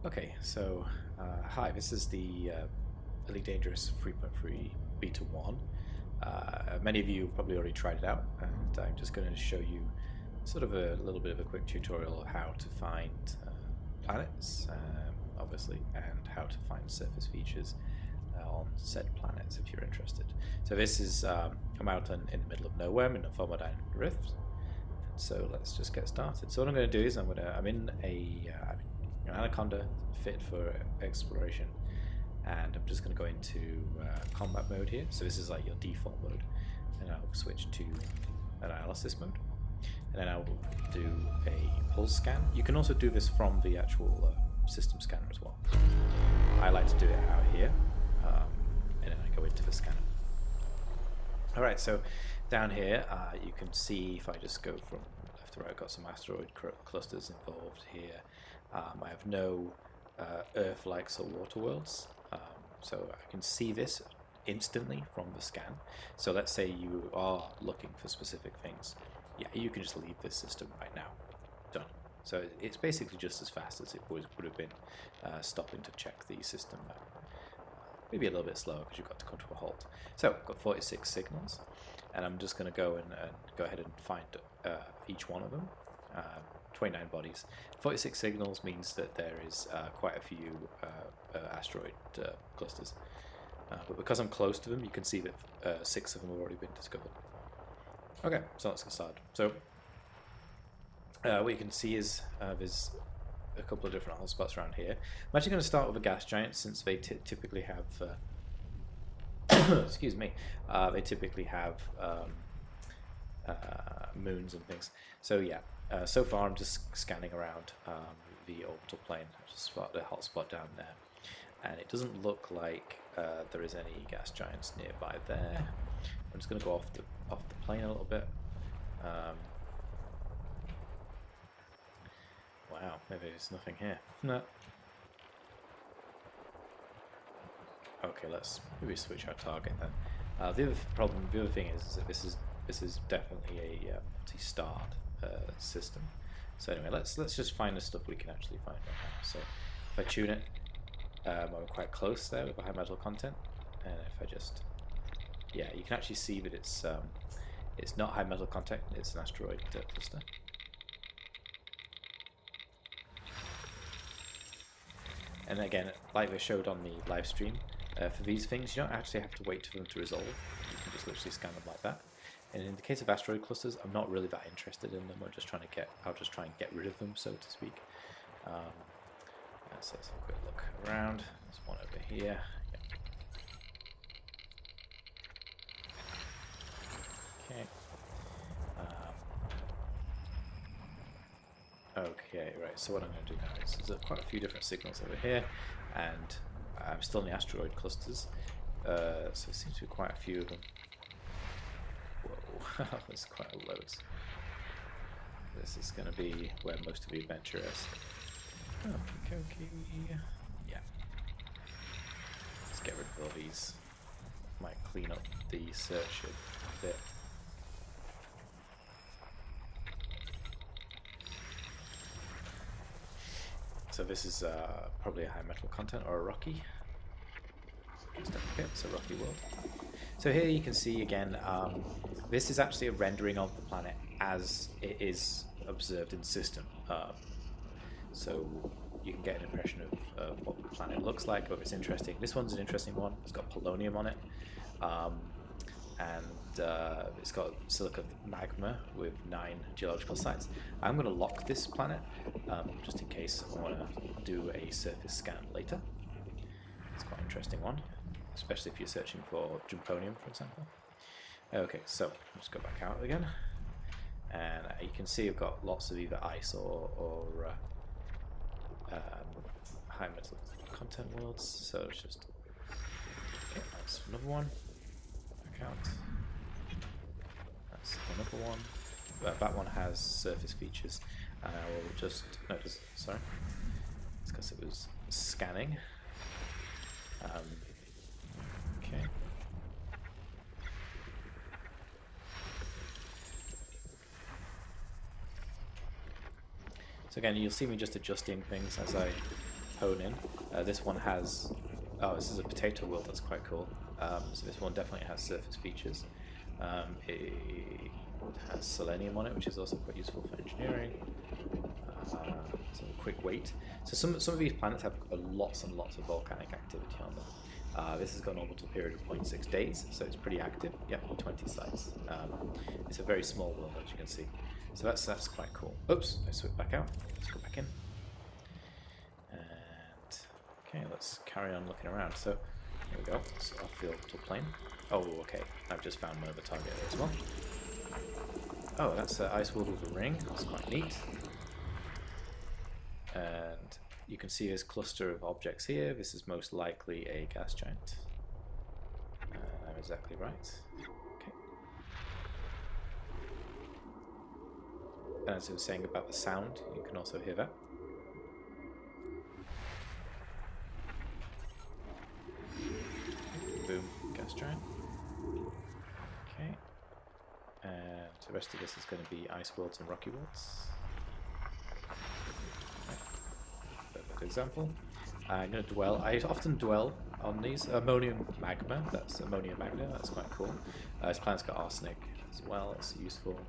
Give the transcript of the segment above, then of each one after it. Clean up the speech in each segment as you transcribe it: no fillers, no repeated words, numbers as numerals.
Okay, so hi, this is the Elite Dangerous 3.3 Beta 1. Many of you probably already tried it out, and I'm just going to show you sort of a little bit of a quick tutorial of how to find planets, obviously, and how to find surface features on said planets if you're interested. So this is I'm out in the middle of nowhere. I'm in a Formidine Rift. So let's just get started. So what I'm going to do is I'm in an Anaconda fit for exploration, and I'm just going to go into combat mode here. So this is like your default mode, and I'll switch to analysis mode, and then I'll do a pulse scan. You can also do this from the actual system scanner as well. I like to do it out here, and then I go into the scanner. Alright, so down here you can see, if I just go from left to right, I've got some asteroid clusters involved here. I have no Earth-likes or water worlds, so I can see this instantly from the scan. So let's say you are looking for specific things. Yeah, you can just leave this system right now. Done. So it's basically just as fast as it would have been stopping to check the system map. Maybe a little bit slower because you've got to come to a halt. So I've got 46 signals, and I'm just going to go and go ahead and find each one of them. 29 bodies. 46 signals means that there is quite a few asteroid clusters. But because I'm close to them, you can see that 6 of them have already been discovered. Okay, so let's get started. So what you can see is there's a couple of different hotspots around here. I'm actually going to start with a gas giant, since they typically have excuse me, they typically have moons and things. So yeah, so far I'm just scanning around the orbital plane. I just spotted a hotspot down there, and it doesn't look like there is any gas giants nearby there. I'm just going to go off the plane a little bit. Wow, maybe there's nothing here. No. Okay, let's maybe switch our target then. The other thing is that this is definitely a multi-starred system. So anyway, let's just find the stuff we can actually find right now. So if I tune it, I'm quite close there with a high metal content, and if I just, yeah, you can actually see that it's not high metal content; it's an asteroid cluster. And again, like they showed on the live stream, for these things, you don't actually have to wait for them to resolve. You can just literally scan them like that. And in the case of asteroid clusters, I'm not really that interested in them. I'll just try and get rid of them, so to speak. So let's have a quick look around. There's one over here. Yep. Okay. Okay, right, so what I'm going to do now is there's quite a few different signals over here, and I'm still in the asteroid clusters, so there seems to be quite a few of them. Whoa, there's quite a load. This is going to be where most of the adventure is. Okay. Yeah. Let's get rid of all these. Might clean up the search a bit. So this is probably a high metal content or a rocky. It's a rocky world. So here you can see again, this is actually a rendering of the planet as it is observed in the system. So you can get an impression of what the planet looks like, whether it's interesting. This one's an interesting one. It's got polonium on it. And it's got silica magma with 9 geological sites. I'm going to lock this planet just in case I want to do a surface scan later. It's quite an interesting one, especially if you're searching for Jumponium, for example. Okay, so let's go back out again, and you can see I've got lots of either ice or high metal content worlds. So it's just, okay, that's another one. Out. That's another one. That one has surface features, and I will just notice. Sorry, it's because it was scanning. Okay. So again, you'll see me just adjusting things as I hone in. This one has, oh, this is a potato world, that's quite cool. So this one definitely has surface features. It has selenium on it, which is also quite useful for engineering. Some quick weight. So some of these planets have lots and lots of volcanic activity on them. This has got an orbital period of 0.6 days, so it's pretty active. Yep, 20 sites. It's a very small world, as you can see. So that's quite cool. Oops, I switched back out. Let's go back in. And okay, let's carry on looking around. So here we go. So our field to plane. Oh, okay. I've just found another target there as well. Oh, that's an ice world with a ring. That's quite neat. And you can see this cluster of objects here. This is most likely a gas giant. I'm exactly right. Okay. And as I was saying about the sound, you can also hear that. Boom, gas giant. Okay. And the rest of this is going to be ice worlds and rocky worlds. Example. I'm going to dwell. I often dwell on these. Ammonium magma. That's ammonium magma. That's quite cool. This planet's got arsenic as well. It's useful.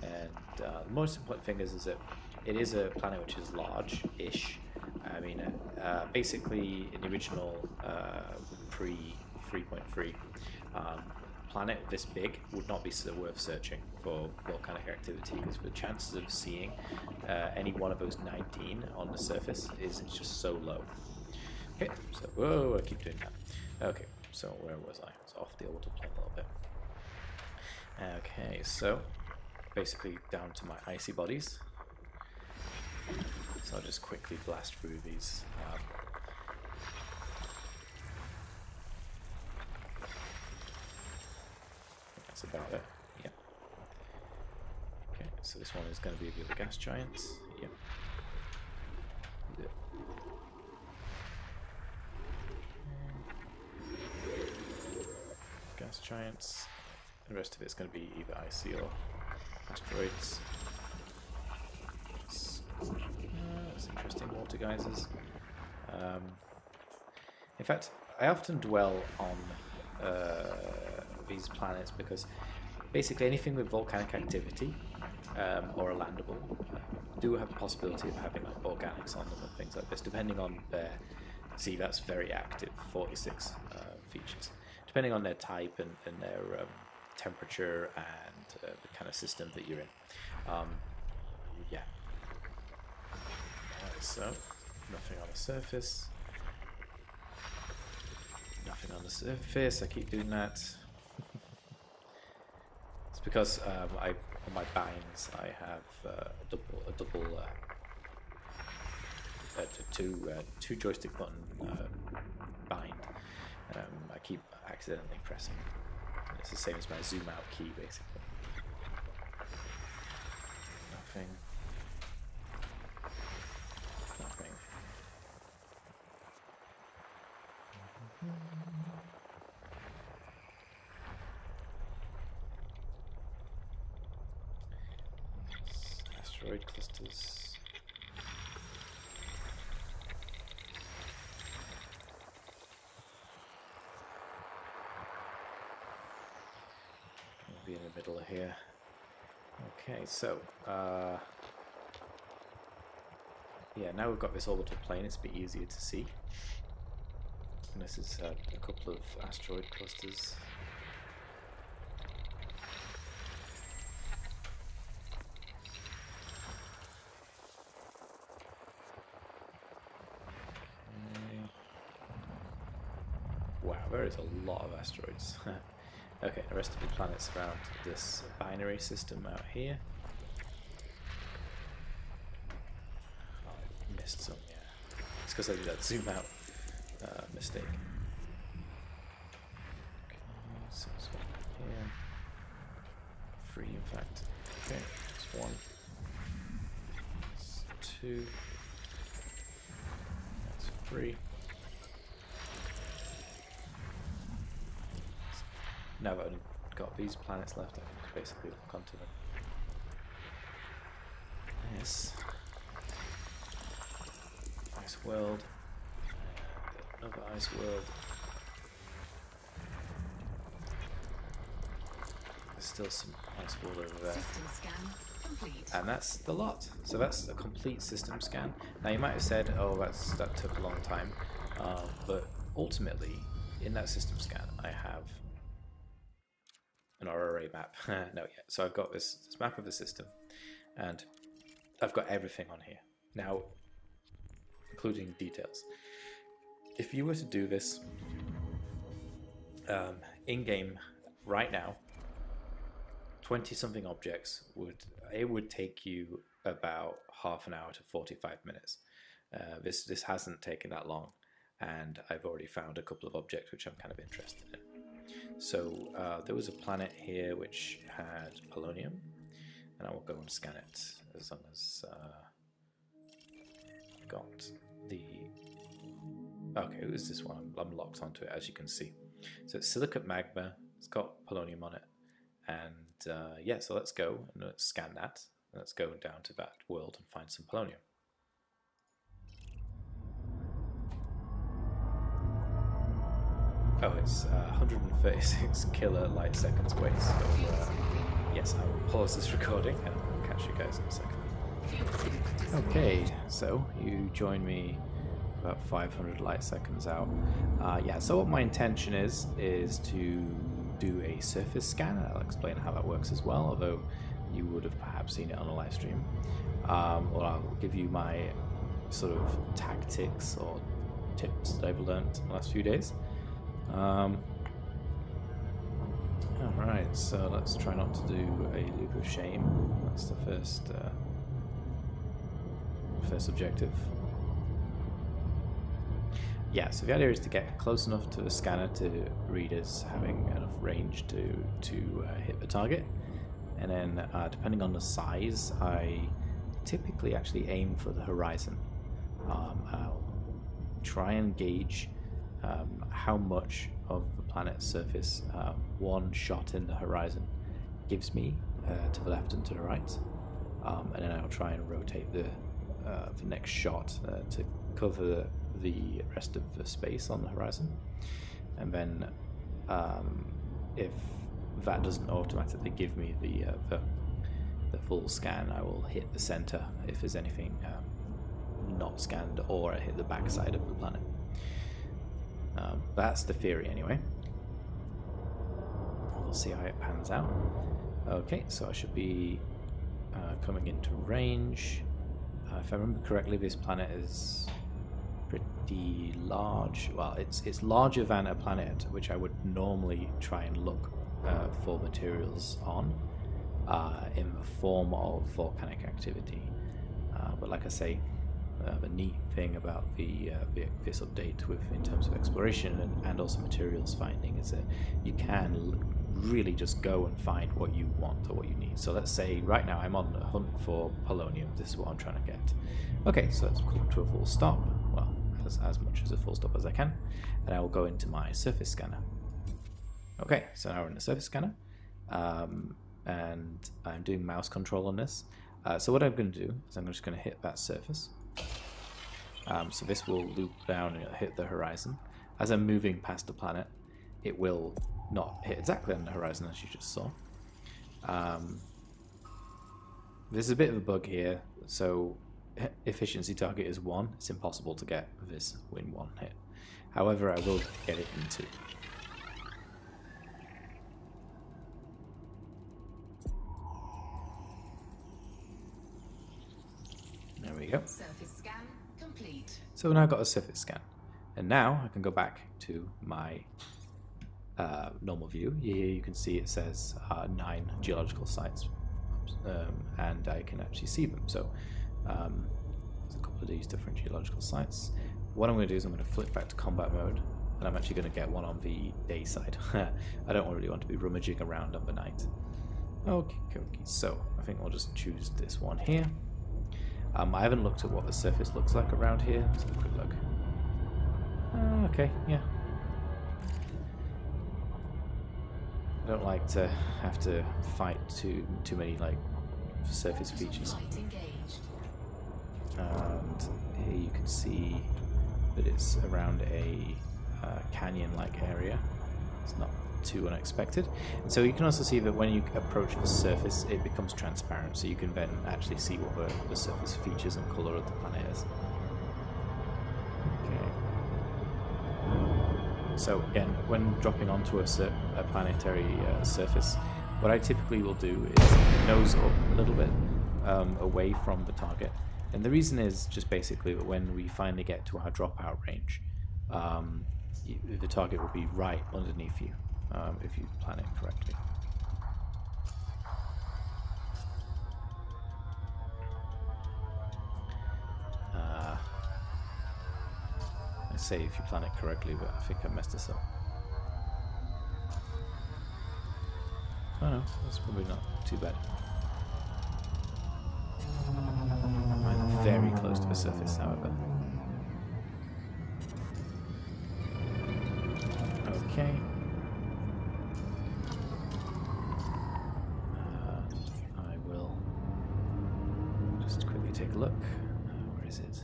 And the most important thing is that it is a planet which is large-ish. I mean, basically, in the original pre-3.3, planet this big would not be worth searching for volcanic activity, because the chances of seeing any one of those 19 on the surface is just so low. Okay, so whoa, I keep doing that. Okay, so where was I? It's off the orbital plane a little bit. Okay, so basically down to my icy bodies. So I'll just quickly blast through these. That's about it. Yep. Okay, so this one is going to be the other gas giants. Yep. Gas giants. The rest of it's going to be either icy or asteroids. That's interesting. Water geysers. In fact, I often dwell on these planets because basically anything with volcanic activity or a landable do have the possibility of having like organics on them and things like this, depending on their. See, that's very active. 46 features, depending on their type and their temperature and the kind of system that you're in. Yeah. Right, so nothing on the surface. Nothing on the surface. I keep doing that. It's because on my binds I have two joystick button bind. I keep accidentally pressing. And it's the same as my zoom out key, basically. Nothing. Nothing. Asteroid clusters. We'll be in the middle of here. Okay, so yeah, now we've got this orbital plane. It's a bit easier to see. And this is a couple of asteroid clusters. Wow, there is a lot of asteroids. Okay, the rest of the planets around this binary system out here. Oh, I missed some, yeah. It's because I did that zoom out mistake. Okay, so this one here. 3, in fact. Okay, that's 1. That's 2. That's 3. Now I've only got these planets left, I can basically look onto them. Yes. ice world, and another ice world. There's still some ice world over there. System scan complete. And that's the lot. So that's a complete system scan. Now you might have said, oh, that took a long time. But ultimately, in that system scan, I have an RRA map. No, yeah. So I've got this map of the system, and I've got everything on here. Now, including details. If you were to do this in-game right now, 20-something objects would take you about half an hour to 45 minutes. This hasn't taken that long, and I've already found a couple of objects which I'm kind of interested in. So there was a planet here which had polonium, and I will go and scan it as long as I've got the... Okay, it was this one. I'm locked onto it, as you can see. So it's silicate magma. It's got polonium on it. And yeah, so let's go and let's scan that. Let's go down to that world and find some polonium. Oh, it's 136 kilo light seconds away. So yes, I will pause this recording and I'll catch you guys in a second. Okay, so you join me about 500 light seconds out. Yeah, so what my intention is to do a surface scan. I'll explain how that works as well, although you would have perhaps seen it on a live stream. Or I'll give you my sort of tactics or tips that I've learned in the last few days. Alright, so let's try not to do a loop of shame. That's the first objective. Yeah, so the idea is to get close enough to the scanner to read as having enough range to hit the target. And then depending on the size, I typically actually aim for the horizon. I'll try and gauge how much of the planet's surface one shot in the horizon gives me to the left and to the right. And then I'll try and rotate the next shot to cover the rest of the space on the horizon. And then if that doesn't automatically give me the full scan, I will hit the center if there's anything not scanned, or I hit the back side of the planet. That's the theory anyway. We'll see how it pans out. Okay, so I should be coming into range. If I remember correctly, this planet is pretty large. Well, it's larger than a planet which I would normally try and look for materials on in the form of volcanic activity. But like I say, the neat thing about this update in terms of exploration and also materials finding is that you can really just go and find what you want or what you need. So let's say right now I'm on the hunt for polonium. This is what I'm trying to get. Okay, so let's come to a full stop. Well, as much as a full stop as I can, and I will go into my surface scanner. Okay, so now we're in the surface scanner, and I'm doing mouse control on this. So what I'm going to do is I'm just going to hit that surface. So this will loop down and hit the horizon. As I'm moving past the planet, it will not hit exactly on the horizon as you just saw. There's a bit of a bug here, so efficiency target is 1. It's impossible to get this in 1 hit. However, I will get it in 2. There we go. Surface scan complete. So now I've got a surface scan, and now I can go back to my normal view. Here you can see it says 9 geological sites, and I can actually see them. So there's a couple of these different geological sites. What I'm going to do is I'm going to flip back to combat mode, and I'm actually going to get one on the day side. I don't really want to be rummaging around on the night. Okay, so I think I'll just choose this one here. I haven't looked at what the surface looks like around here. Let's have a quick look. Okay, yeah. I don't like to have to fight too many like surface features. And here you can see that it's around a canyon-like area. It's not too unexpected. And so you can also see that when you approach the surface, it becomes transparent, so you can then actually see what the surface features and colour of the planet is. Okay. So again, when dropping onto a planetary surface, what I typically will do is nose up a little bit away from the target. And the reason is just basically that when we finally get to our dropout range, the target will be right underneath you if you plan it correctly. I say if you plan it correctly, but I think I messed this up. Oh no, that's probably not too bad. I'm very close to the surface, however. Okay. I will just quickly take a look. Where is it?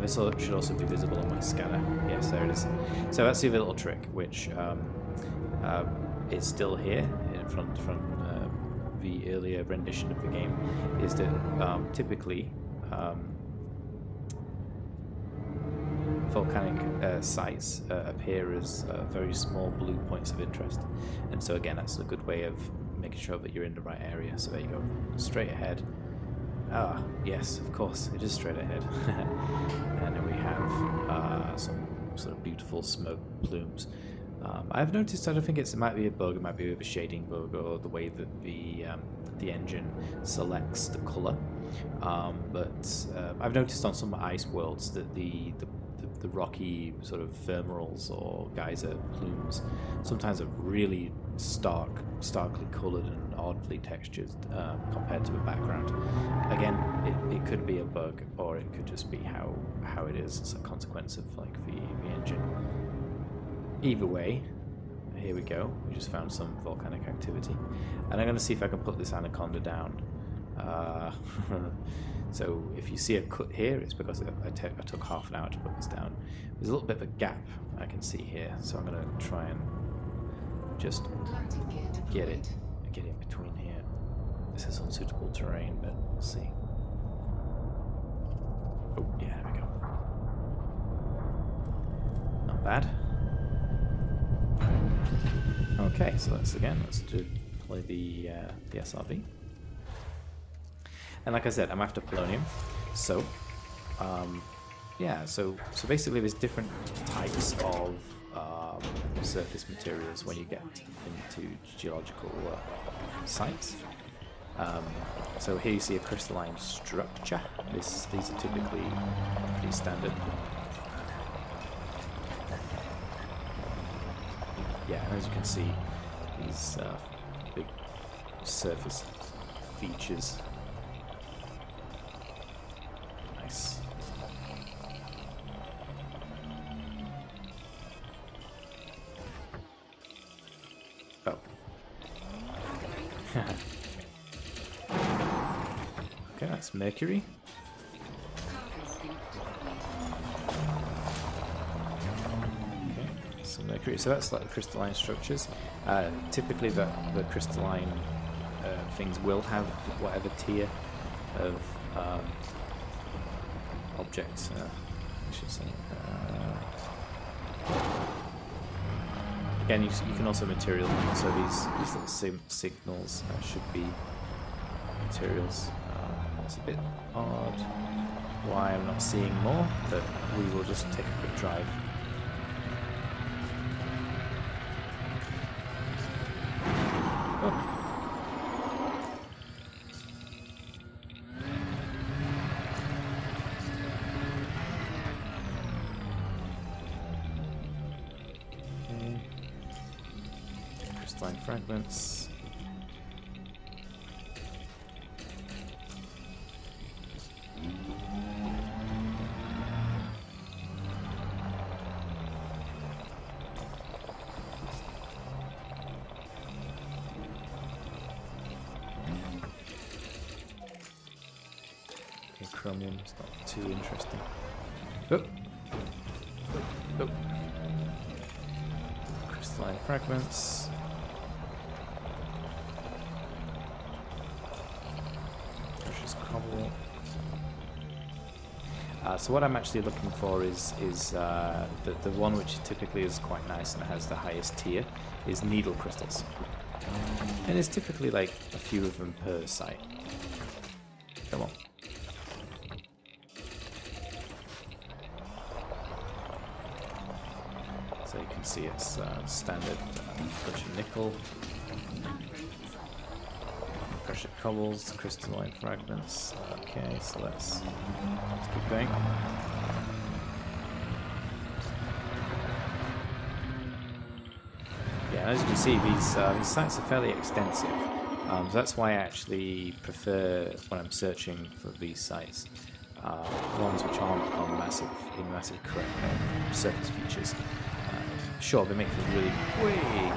This should also be visible on my scanner. Yes, there it is. So that's the little trick, which is still here from the earlier rendition of the game, is that typically volcanic sites appear as very small blue points of interest, and so again that's a good way of making sure that you're in the right area. So there you go, straight ahead. Ah, yes, of course, it is straight ahead. And then we have some sort of beautiful smoke plumes. I've noticed, I don't think it might be a bug, it might be a shading bug, or the way that the engine selects the colour. But I've noticed on some ice worlds that the rocky sort of thermals or geyser plumes sometimes are really starkly coloured and oddly textured compared to the background. Again, it could be a bug, or it could just be how it is as a consequence of like the engine. Either way, here we go. We just found some volcanic activity, and I'm going to see if I can put this anaconda down. So if you see a cut here, it's because I took half an hour to put this down. There's a little bit of a gap I can see here, so I'm going to try and just get it in between here. This is unsuitable terrain, but we'll see. Oh yeah, there we go. Not bad. Okay, so let's deploy the SRV. And like I said, I'm after polonium, so yeah, so basically there's different types of surface materials when you get into geological sites. So here you see a crystalline structure. These are typically pretty standard. Yeah, and as you can see, these big surface features. Nice. Oh. Okay, that's mercury. Mercury. So that's like the crystalline structures. Typically the crystalline things will have whatever tier of objects, I should say. Again, you can also material them, so these little signals should be materials. It's a bit odd why I'm not seeing more, but we will just take a quick drive. Crystalline fragments. chromium. It's not too interesting. Oh. Oh. Oh. Crystalline fragments. Precious cobble. So what I'm actually looking for is the one which typically is quite nice and has the highest tier is needle crystals. And there's typically like a few of them per site. Come on. So you can see it's standard precious nickel, precious cobbles, crystalline fragments. Okay, so let's keep going. Yeah, as you can see, these sites are fairly extensive. So that's why I actually prefer when I'm searching for these sites, ones which aren't on massive surface features. Sure, they make for really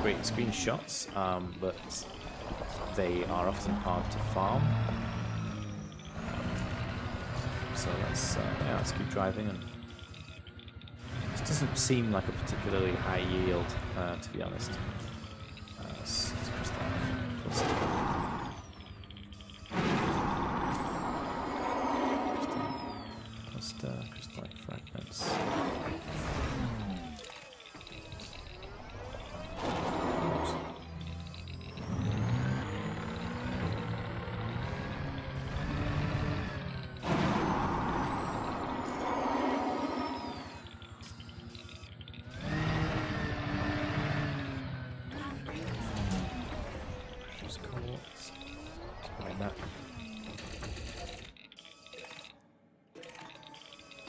great screenshots, but they are often hard to farm. So let's keep driving. And this doesn't seem like a particularly high yield, to be honest. It's crystalline fragments.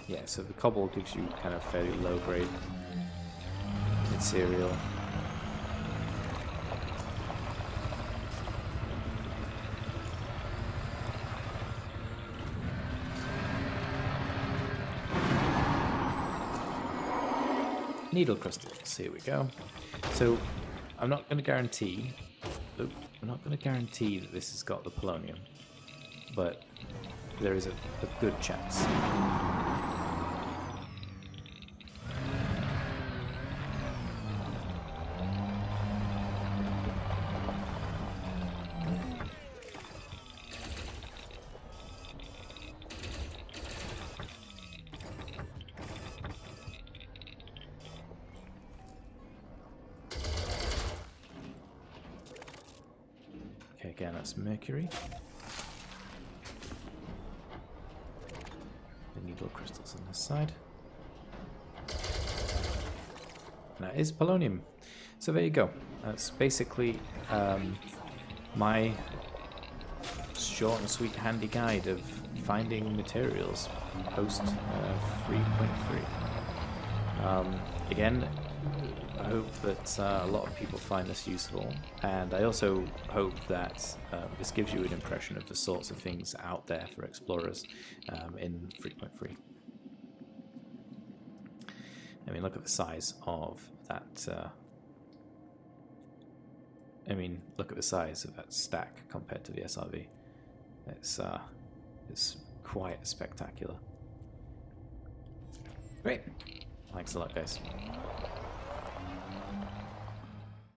Yeah, so the cobble gives you kind of fairly low grade material. Needle crystals, here we go. So I'm not going to guarantee that this has got the polonium, but there is a good chance. Okay, again, that's mercury. The needle crystals on this side. And that is polonium. So there you go. That's basically my short and sweet handy guide of finding materials post 3.3. Again, I hope that a lot of people find this useful, and I also hope that this gives you an impression of the sorts of things out there for explorers in 3.3. I mean, look at the size of that. Look at the size of that stack compared to the SRV. It's quite spectacular. Great. Thanks a lot, guys.